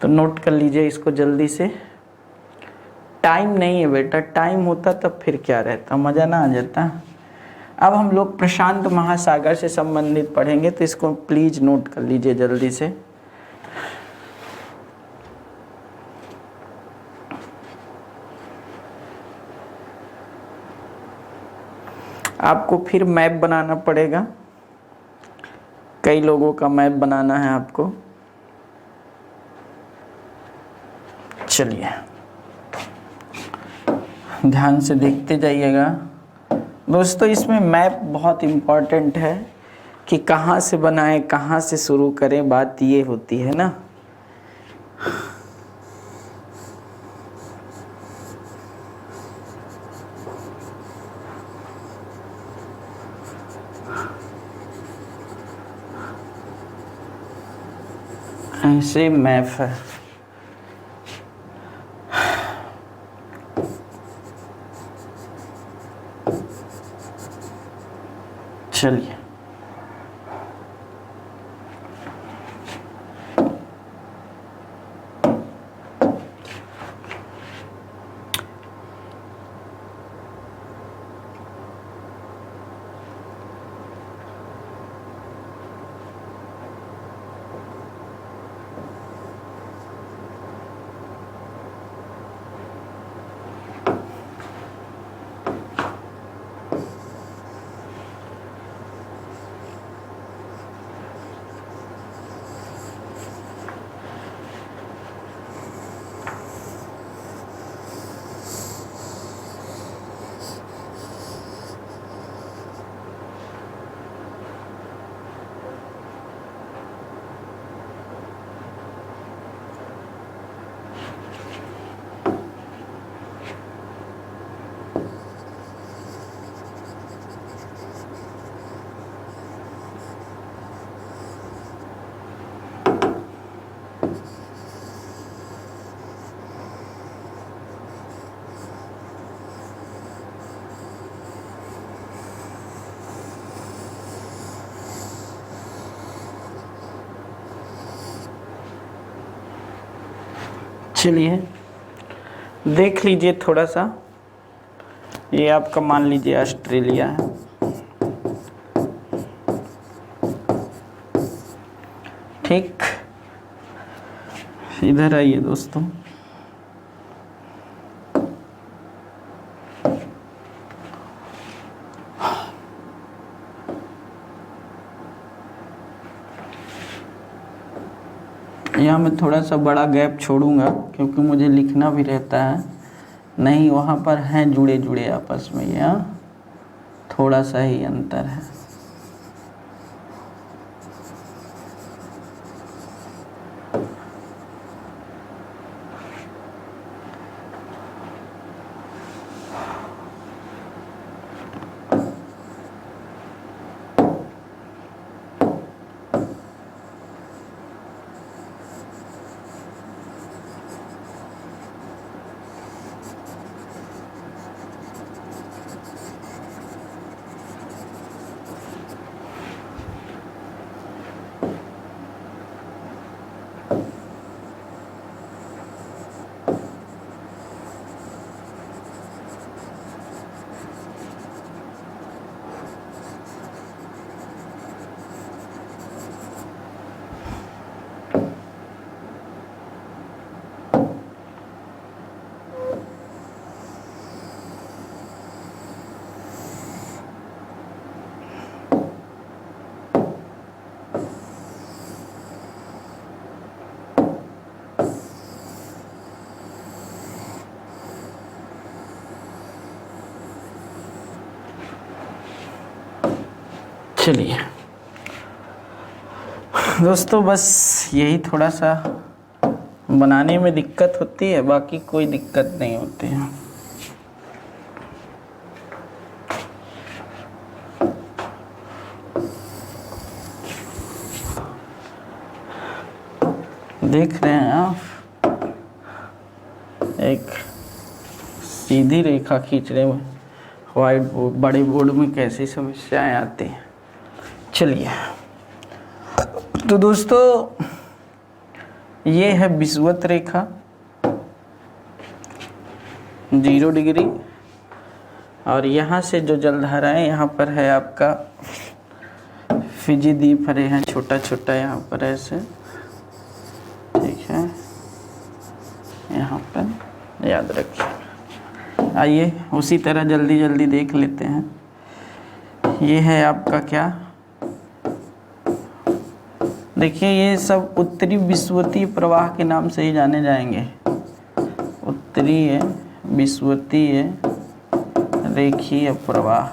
तो नोट कर लीजिए इसको जल्दी से। टाइम नहीं है बेटा, टाइम होता तब फिर क्या रहता, मज़ा ना आ जाता। अब हम लोग प्रशांत महासागर से संबंधित पढ़ेंगे, तो इसको प्लीज़ नोट कर लीजिए जल्दी से। आपको फिर मैप बनाना पड़ेगा, कई लोगों का मैप बनाना है आपको। चलिए ध्यान से देखते जाइएगा दोस्तों। इसमें मैप बहुत इम्पॉर्टेंट है कि कहाँ से बनाएं, कहाँ से शुरू करें, बात ये होती है ना। ऐसे मैप है। चलिए चलिए देख लीजिए थोड़ा सा। ये आपका मान लीजिए ऑस्ट्रेलिया है। ठीक, इधर आइए दोस्तों। यहाँ मैं थोड़ा सा बड़ा गैप छोड़ूंगा क्योंकि मुझे लिखना भी रहता है, नहीं वहाँ पर हैं जुड़े जुड़े आपस में, यहाँ थोड़ा सा ही अंतर है। चलिए दोस्तों, बस यही थोड़ा सा बनाने में दिक्कत होती है, बाकी कोई दिक्कत नहीं होती है। देख रहे हैं आप, एक सीधी रेखा खींचने में वाइट बोर्ड, बड़े बोर्ड में कैसी समस्याएं आती हैं। चलिए तो दोस्तों, ये है विषुवत रेखा 0 डिग्री, और यहाँ से जो जलधारा है, यहाँ पर है आपका फिजी द्वीप हरे हैं छोटा छोटा, यहाँ पर ऐसे, ठीक है, यहाँ पर याद रखिए। आइए उसी तरह जल्दी जल्दी देख लेते हैं। ये है आपका क्या, देखिए ये सब उत्तरी विषुवतीय प्रवाह के नाम से ही जाने जाएंगे। उत्तरीय विषुवतीय रेखीय प्रवाह,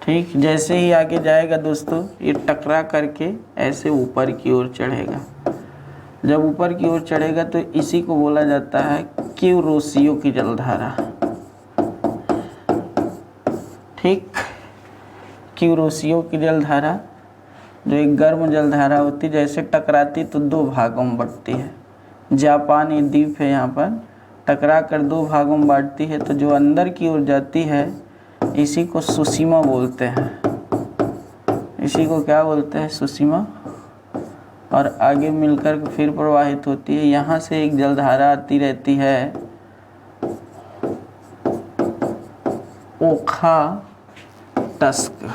ठीक। जैसे ही आगे जाएगा दोस्तों, ये टकरा करके ऐसे ऊपर की ओर चढ़ेगा। जब ऊपर की ओर चढ़ेगा तो इसी को बोला जाता है क्यूरोसियो की जलधारा, ठीक। क्यूरोसियो की जलधारा जो एक गर्म जलधारा होती, जैसे टकराती तो 2 भागों में बढ़ती है। जापान ये द्वीप है, यहाँ पर टकरा कर 2 भागों में बांटती है। तो जो अंदर की ओर जाती है इसी को सुसीमा बोलते हैं। इसी को क्या बोलते हैं? सुसीमा। और आगे मिलकर फिर प्रवाहित होती है। यहाँ से एक जलधारा आती रहती है, ओखा टस्क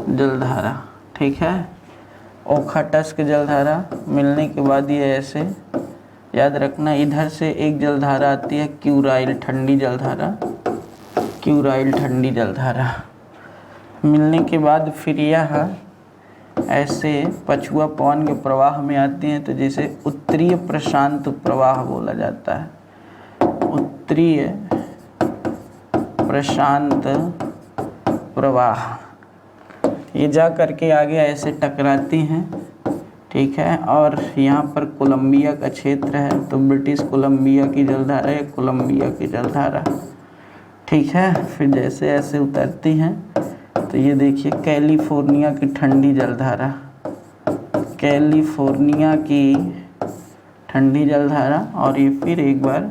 जलधारा, ठीक है। ओखा टस्क जलधारा मिलने के बाद ये ऐसे याद रखना, इधर से एक जलधारा आती है क्यूराइल ठंडी जलधारा। क्यूराइल ठंडी जलधारा मिलने के बाद फिर यह ऐसे पछुआ पवन के प्रवाह में आती हैं। तो जैसे उत्तरीय प्रशांत प्रवाह बोला जाता है। उत्तरीय प्रशांत प्रवाह ये जा करके आगे ऐसे टकराती हैं, ठीक है। और यहाँ पर कोलंबिया का क्षेत्र है, तो ब्रिटिश कोलंबिया की जलधारा है, कोलंबिया की जलधारा, ठीक है। फिर जैसे ऐसे उतरती हैं तो ये देखिए कैलिफोर्निया की ठंडी जलधारा, कैलिफोर्निया की ठंडी जलधारा। और ये फिर एक बार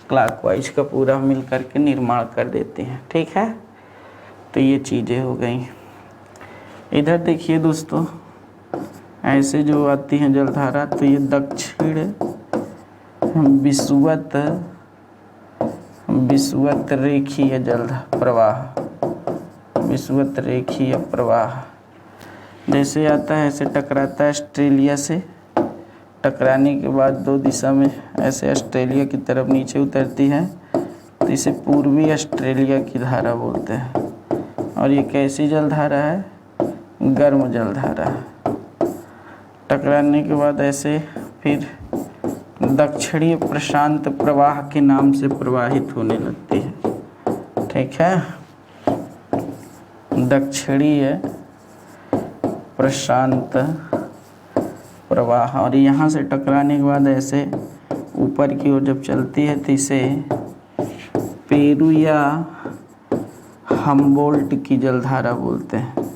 क्लॉकवाइज का पूरा मिल करके निर्माण कर देते हैं, ठीक है। तो ये चीज़ें हो गई। इधर देखिए दोस्तों, ऐसे जो आती हैं जलधारा, तो ये दक्षिण विषुवत रेखीय जलधारा प्रवाह, विषुवत रेखीय प्रवाह जैसे आता है ऐसे टकराता है ऑस्ट्रेलिया से। टकराने के बाद 2 दिशा में ऐसे ऑस्ट्रेलिया की तरफ नीचे उतरती है, तो इसे पूर्वी ऑस्ट्रेलिया की धारा बोलते हैं। और ये कैसी जलधारा है? गर्म जलधारा। टकराने के बाद ऐसे फिर दक्षिणी प्रशांत प्रवाह के नाम से प्रवाहित होने लगती है, ठीक है। दक्षिणीय प्रशांत प्रवाह। और यहाँ से टकराने के बाद ऐसे ऊपर की ओर जब चलती है तो इसे पेरू या हम्बोल्ट की जलधारा बोलते हैं।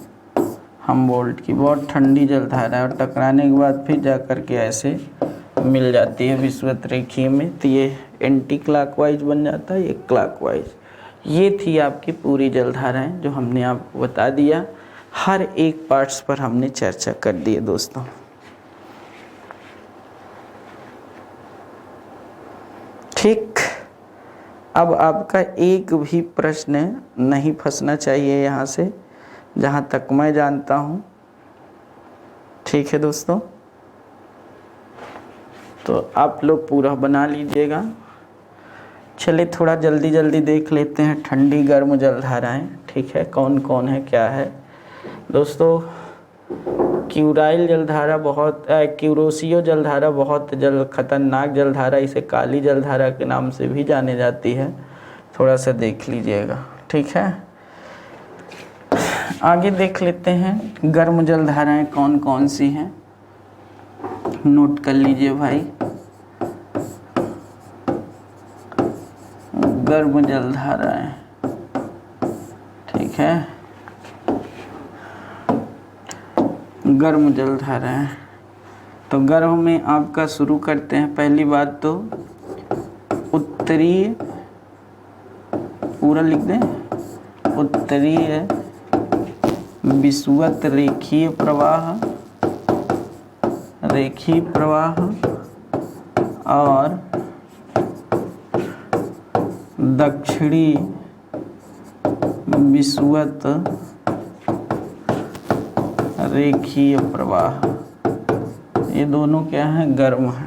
हम्बोल्ट की बहुत ठंडी जलधारा है। और टकराने के बाद फिर जा कर के ऐसे मिल जाती है विषुवत रेखीय में, तो ये एंटी क्लॉकवाइज बन जाता है, ये क्लॉकवाइज। ये थी आपकी पूरी जलधाराएं जो हमने आपको बता दिया। हर एक पार्ट्स पर हमने चर्चा कर दी है दोस्तों। ठीक, अब आपका एक भी प्रश्न नहीं फंसना चाहिए यहाँ से, जहाँ तक मैं जानता हूँ, ठीक है दोस्तों। तो आप लोग पूरा बना लीजिएगा। चलिए थोड़ा जल्दी जल्दी देख लेते हैं ठंडी गर्म जलधाराएं, ठीक है, कौन कौन है क्या है दोस्तों। क्यूराइल जलधारा क्यूरोसियो जलधारा बहुत खतरनाक जलधारा, इसे काली जलधारा के नाम से भी जाने जाती है। थोड़ा सा देख लीजिएगा, ठीक है। आगे देख लेते हैं गर्म जलधाराएं कौन कौन सी हैं, नोट कर लीजिए भाई। गर्म जलधाराएं, ठीक है, गर्म जलधाराएं। तो गर्म में आपका शुरू करते हैं। पहली बात तो उत्तरीय, पूरा लिख दें, उत्तरीय विषुवत रेखीय प्रवाह, रेखीय प्रवाह और दक्षिणी विषुवत रेखीय प्रवाह, ये दोनों क्या है, गर्म है।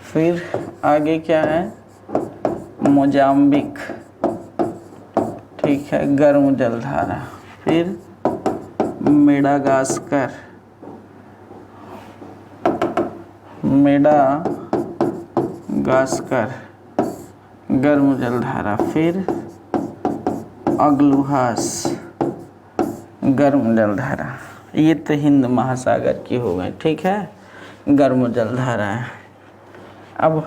फिर आगे क्या है, मोजाम्बिक, ठीक है, गर्म जलधारा। फिर मेडागास्कर, मेडागास्कर गर्म जलधारा। फिर अग्लुहास गर्म जलधारा। ये तो हिंद महासागर की हो गई, ठीक है, गर्म जलधारा है। अब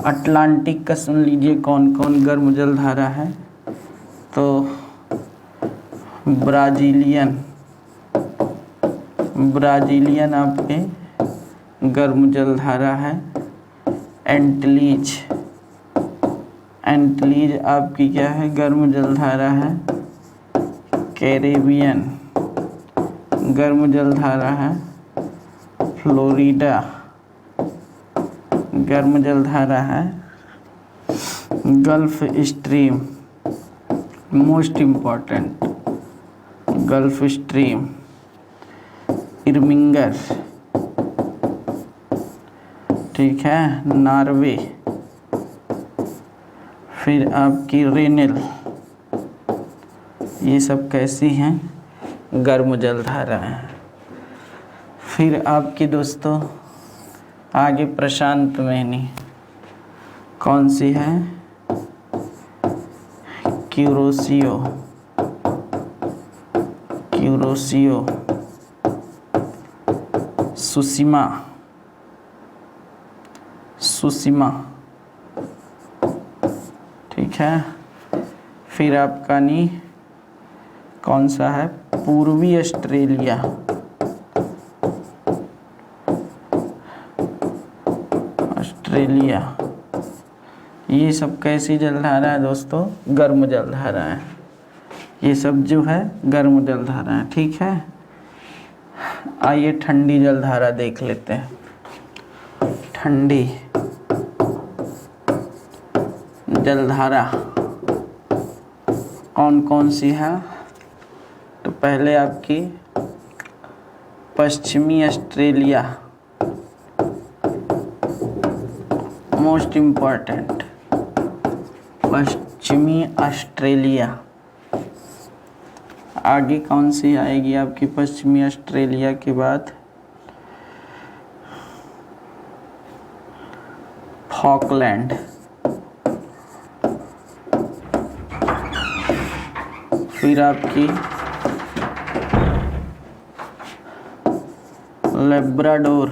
अटलांटिक का सुन लीजिए कौन कौन गर्म जलधारा है। तो ब्राजीलियन आपके गर्म जलधारा है। एंटलीज आपकी क्या है, गर्म जलधारा है। कैरेबियन गर्म जलधारा है। फ्लोरिडा गर्म जलधारा है। Gulf Stream most important, Gulf Stream. Irminger, ठीक है, नॉर्वे। फिर आपकी रेनेल, ये सब कैसी हैं, गर्म जलधारा है। फिर आपकी दोस्तों आगे प्रशांत मेहनी कौन सी है, क्यूरोसियो सुसीमा, ठीक है। फिर आपका नी कौन सा है, पूर्वी ऑस्ट्रेलिया। ये सब कैसी जलधारा है दोस्तों, गर्म जलधारा है। ये सब जो है गर्म जलधारा है, ठीक है। आइए ठंडी जलधारा देख लेते हैं। ठंडी जलधारा कौन कौन सी है। तो पहले आपकी पश्चिमी ऑस्ट्रेलिया, मोस्ट इम्पॉर्टेंट, पश्चिमी ऑस्ट्रेलिया। आगे कौन सी आएगी आपकी पश्चिमी ऑस्ट्रेलिया के बाद, फॉकलैंड। फिर आपकी लेब्राडोर।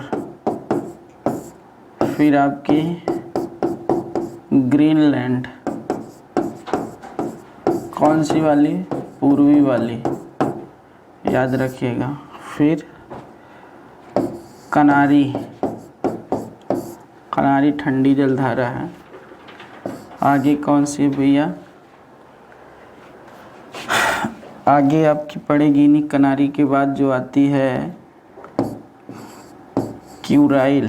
फिर आपकी ग्रीनलैंड, कौन सी वाली, पूर्वी वाली, याद रखिएगा। फिर कनारी ठंडी जलधारा है। आगे कौन सी भैया, आगे आपकी पड़ेगी नहीं, कनारी के बाद जो आती है क्यूराइल।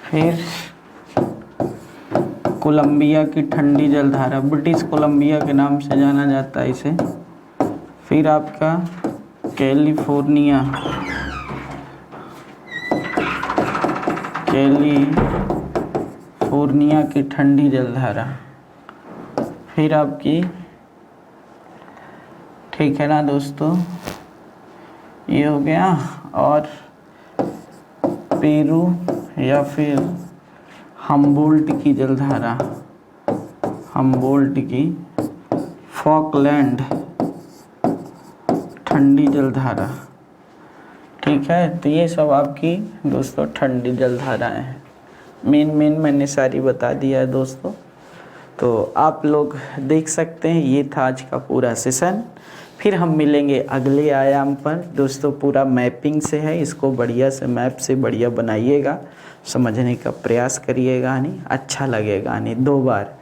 फिर कोलंबिया की ठंडी जलधारा, ब्रिटिश कोलंबिया के नाम से जाना जाता है इसे। फिर आपका कैलिफोर्निया की ठंडी जलधारा। फिर आपकी, ठीक है ना दोस्तों, ये हो गया। और पेरू या फिर हम्बोल्ट की जलधारा, हम्बोल्ट की फॉकलैंड ठंडी जलधारा। ठीक है, तो ये सब आपकी दोस्तों ठंडी जलधाराएं हैं। मेन मैंने सारी बता दिया है दोस्तों, तो आप लोग देख सकते हैं। ये था आज का पूरा सेशन। फिर हम मिलेंगे अगले आयाम पर दोस्तों। पूरा मैपिंग से है, इसको बढ़िया से मैप से बढ़िया बनाइएगा, समझने का प्रयास करिएगा, नहीं अच्छा लगेगा, नहीं 2 बार।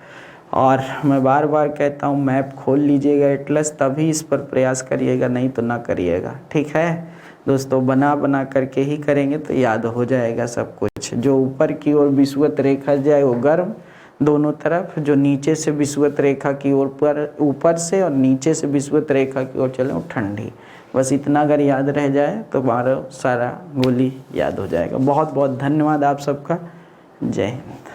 और मैं बार बार कहता हूँ मैप खोल लीजिएगा एटलस, तभी इस पर प्रयास करिएगा, नहीं तो ना करिएगा। ठीक है दोस्तों, बना करके ही करेंगे तो याद हो जाएगा सब कुछ। जो ऊपर की ओर विषुवत रेखा जाए वो गर्म दोनों तरफ, जो नीचे से विषुवत रेखा की ओर पर ऊपर से और नीचे से विषुवत रेखा की ओर चले वो ठंडी। बस इतना अगर याद रह जाए तो हमारा सारा गोली याद हो जाएगा। बहुत बहुत धन्यवाद आप सबका। जय हिंद।